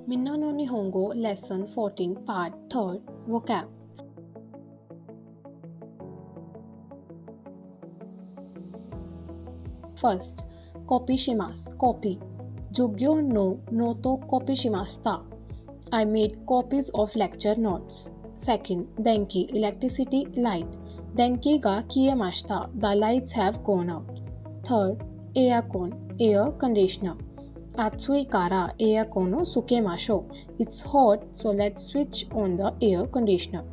Minna no Nihongo Lesson 14 Part 3 Vocab. First, copy shimasu, copy. Jugyo no noto copy shimashita. I made copies of lecture notes. Second, denki, electricity, light. Denki ga kiemashita. The lights have gone out. Third, aircon, air conditioner. Atsui kara aircon no sukemasho. It's hot, so let's switch on the air conditioner.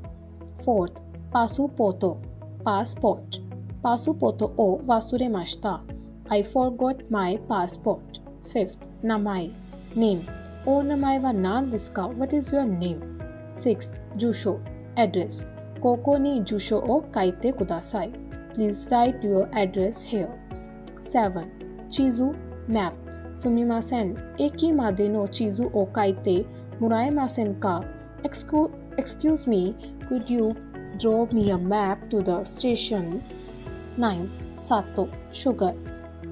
Fourth, pasupoto, passport. Pasupoto o wasuremashita. I forgot my passport. Fifth, namai, name. O namai wa nan desu ka? What is your name? Sixth, jusho, address. Koko ni jusho o kaite kudasai. Please write your address here. Seventh, chizu, map. Sumimasen, eki made no chizu o kaite muraemasen ka? Excuse me, could you draw me a map to the station? 9. Sato, sugar.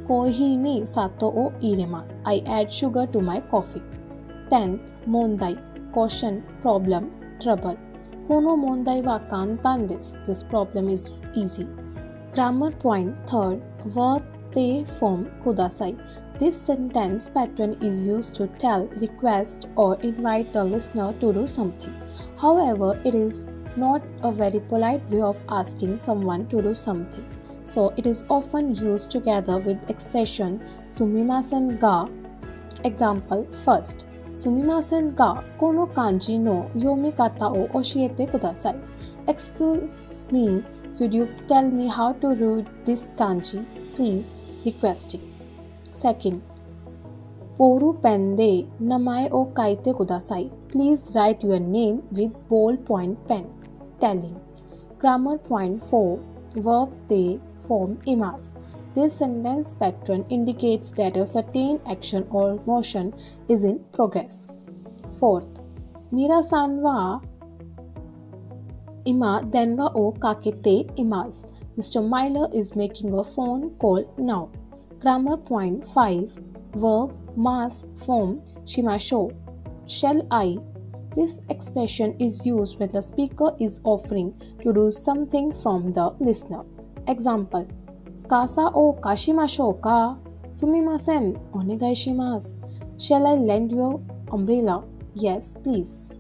Kohi ni sato o iremasu. I add sugar to my coffee. 10th, mondai, caution, problem, trouble. Kono mondai wa kantan desu. This problem is easy. Grammar point 3rd, verb te form kudasai. This sentence pattern is used to tell, request, or invite the listener to do something. However, it is not a very polite way of asking someone to do something. So, it is often used together with expression sumimasen ga. Example, first, sumimasen ga kono kanji no yomikata o oshiete kudasai. Excuse me, could you tell me how to read this kanji? Please, requesting. Second, poru pen de namae o kaite kudasai. Please write your name with ballpoint pen. Telling. Grammar point 4. Verb te form imasu. This sentence pattern indicates that a certain action or motion is in progress. Fourth, Mira-san wa ima denwa o kakete imasu. Mr. Myler is making a phone call now. Grammar point 5. Verb mas form shimasho. Shall I? This expression is used when the speaker is offering to do something from the listener. Example, Kasa o kashimasho ka? Sumimasen, onegai shimasu. Shall I lend your umbrella? Yes, please.